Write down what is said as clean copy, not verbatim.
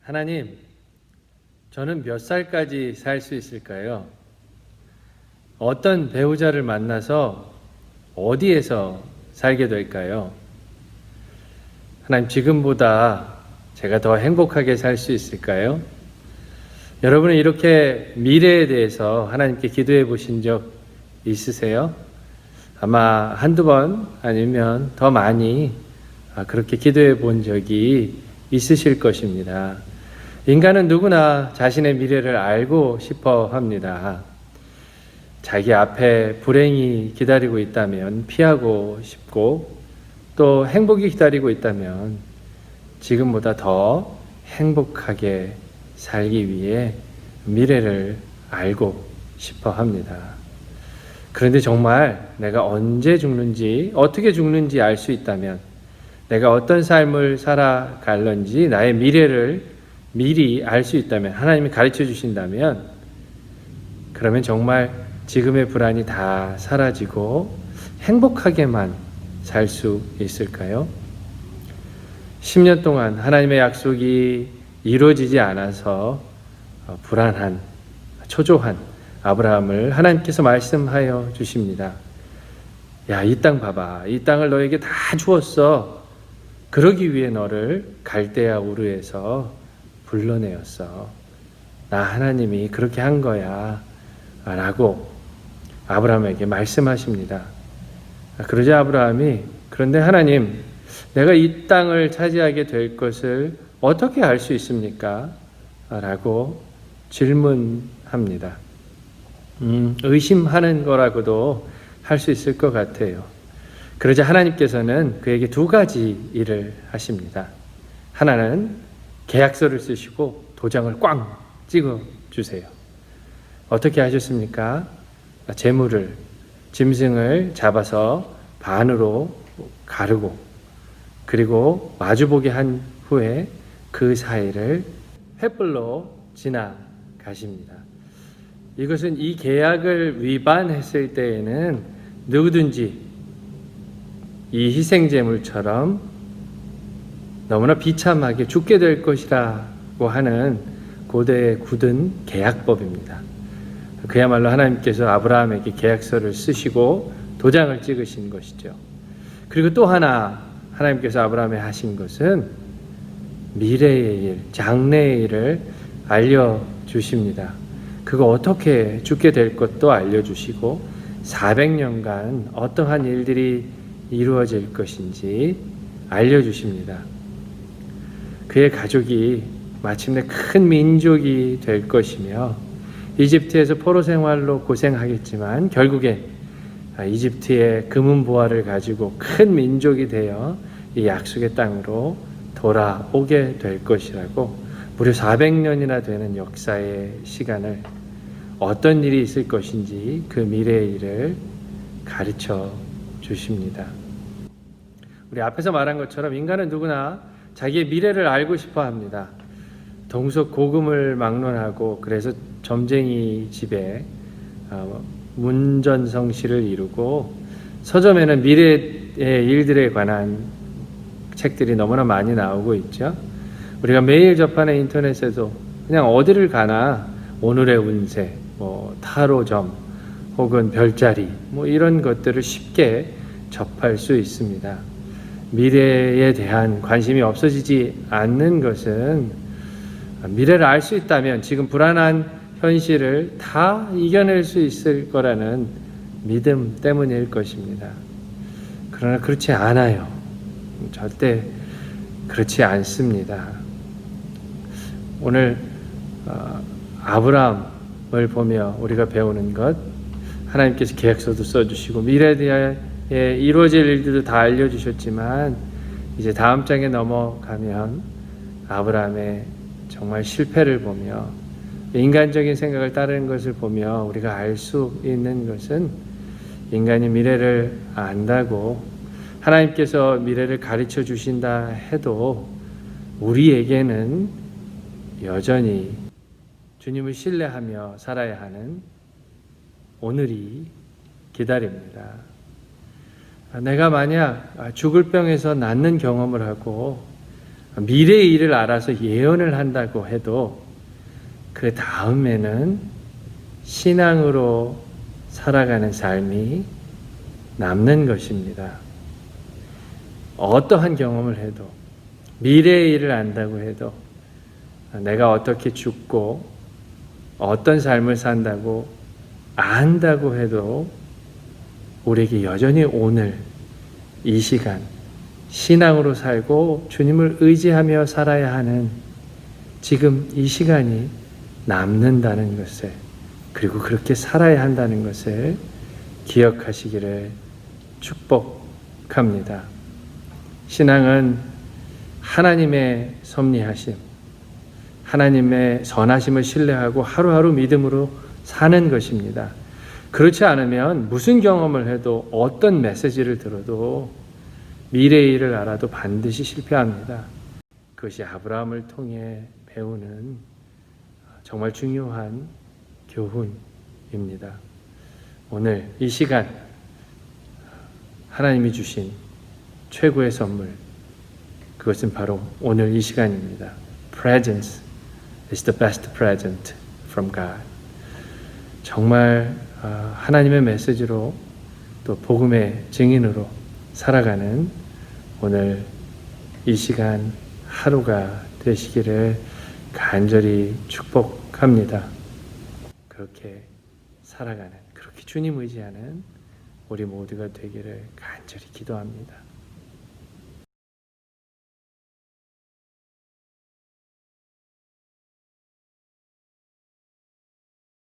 하나님, 저는 몇 살까지 살 수 있을까요? 어떤 배우자를 만나서 어디에서 살게 될까요? 하나님, 지금보다 제가 더 행복하게 살 수 있을까요? 여러분은 이렇게 미래에 대해서 하나님께 기도해 보신 적 있으세요? 아마 한두 번 아니면 더 많이 그렇게 기도해 본 적이 있으실 것입니다. 인간은 누구나 자신의 미래를 알고 싶어 합니다. 자기 앞에 불행이 기다리고 있다면 피하고 싶고, 또 행복이 기다리고 있다면 지금보다 더 행복하게 살기 위해 미래를 알고 싶어 합니다. 그런데 정말 내가 언제 죽는지, 어떻게 죽는지 알 수 있다면, 내가 어떤 삶을 살아갈런지 나의 미래를 미리 알 수 있다면, 하나님이 가르쳐 주신다면, 그러면 정말 지금의 불안이 다 사라지고 행복하게만 살 수 있을까요? 10년 동안 하나님의 약속이 이루어지지 않아서 불안한, 초조한 아브라함을 하나님께서 말씀하여 주십니다. 야, 이 땅 봐봐. 이 땅을 너에게 다 주었어. 그러기 위해 너를 갈대아 우르에서 불러내었어. 나 하나님이 그렇게 한 거야. 라고 아브라함에게 말씀하십니다. 그러자 아브라함이, 그런데 하나님, 내가 이 땅을 차지하게 될 것을 어떻게 알 수 있습니까? 라고 질문합니다. 의심하는 거라고도 할 수 있을 것 같아요. 그러자 하나님께서는 그에게 두 가지 일을 하십니다. 하나는 계약서를 쓰시고 도장을 꽝 찍어 주세요. 어떻게 하셨습니까? 재물을, 짐승을 잡아서 반으로 가르고, 그리고 마주보게 한 후에 그 사이를 횃불로 지나가십니다. 이것은 이 계약을 위반했을 때에는 누구든지 이 희생제물처럼 너무나 비참하게 죽게 될 것이라고 하는 고대의 굳은 계약법입니다. 그야말로 하나님께서 아브라함에게 계약서를 쓰시고 도장을 찍으신 것이죠. 그리고 또 하나 하나님께서 아브라함에 하신 것은 미래의 일, 장래의 일을 알려주십니다. 그거 어떻게 죽게 될 것도 알려주시고 400년간 어떠한 일들이 이루어질 것인지 알려주십니다. 그의 가족이 마침내 큰 민족이 될 것이며, 이집트에서 포로 생활로 고생하겠지만 결국에 이집트의 금은 보화를 가지고 큰 민족이 되어 이 약속의 땅으로 돌아오게 될 것이라고, 무려 400년이나 되는 역사의 시간을 어떤 일이 있을 것인지 그 미래의 일을 가르쳐 주십니다. 우리 앞에서 말한 것처럼 인간은 누구나 자기의 미래를 알고 싶어 합니다. 동서 고금을 막론하고 그래서 점쟁이 집에 문전성시를 이루고, 서점에는 미래의 일들에 관한 책들이 너무나 많이 나오고 있죠. 우리가 매일 접하는 인터넷에도 그냥 어디를 가나 오늘의 운세, 타로점 혹은 별자리 이런 것들을 쉽게 접할 수 있습니다. 미래에 대한 관심이 없어지지 않는 것은 미래를 알 수 있다면 지금 불안한 현실을 다 이겨낼 수 있을 거라는 믿음 때문일 것입니다. 그러나 그렇지 않아요. 절대 그렇지 않습니다. 오늘 아브라함을 보며 우리가 배우는 것, 하나님께서 계약서도 써주시고 미래에 대한 이루어질 일들도 다 알려주셨지만, 이제 다음 장에 넘어가면 아브라함의 정말 실패를 보며 인간적인 생각을 따르는 것을 보며 우리가 알 수 있는 것은, 인간이 미래를 안다고 하나님께서 미래를 가르쳐 주신다 해도 우리에게는 여전히 주님을 신뢰하며 살아야 하는 오늘이 기다립니다. 내가 만약 죽을 병에서 낫는 경험을 하고 미래의 일을 알아서 예언을 한다고 해도 그 다음에는 신앙으로 살아가는 삶이 남는 것입니다. 어떠한 경험을 해도 미래의 일을 안다고 해도 내가 어떻게 죽고 어떤 삶을 산다고 안다고 해도 우리에게 여전히 오늘 이 시간 신앙으로 살고 주님을 의지하며 살아야 하는 지금 이 시간이 남는다는 것을, 그리고 그렇게 살아야 한다는 것을 기억하시기를 축복합니다. 신앙은 하나님의 섭리하심, 하나님의 선하심을 신뢰하고 하루하루 믿음으로 사는 것입니다. 그렇지 않으면 무슨 경험을 해도 어떤 메시지를 들어도 미래의 일을 알아도 반드시 실패합니다. 그것이 아브라함을 통해 배우는 정말 중요한 교훈입니다. 오늘 이 시간 하나님이 주신 최고의 선물, 그것은 바로 오늘 이 시간입니다. Presence is the best present from God. 정말 하나님의 메시지로 또 복음의 증인으로 살아가는 오늘 이 시간 하루가 되시기를 간절히 축복합니다. 그렇게 살아가는, 그렇게 주님 의지하는 우리 모두가 되기를 간절히 기도합니다.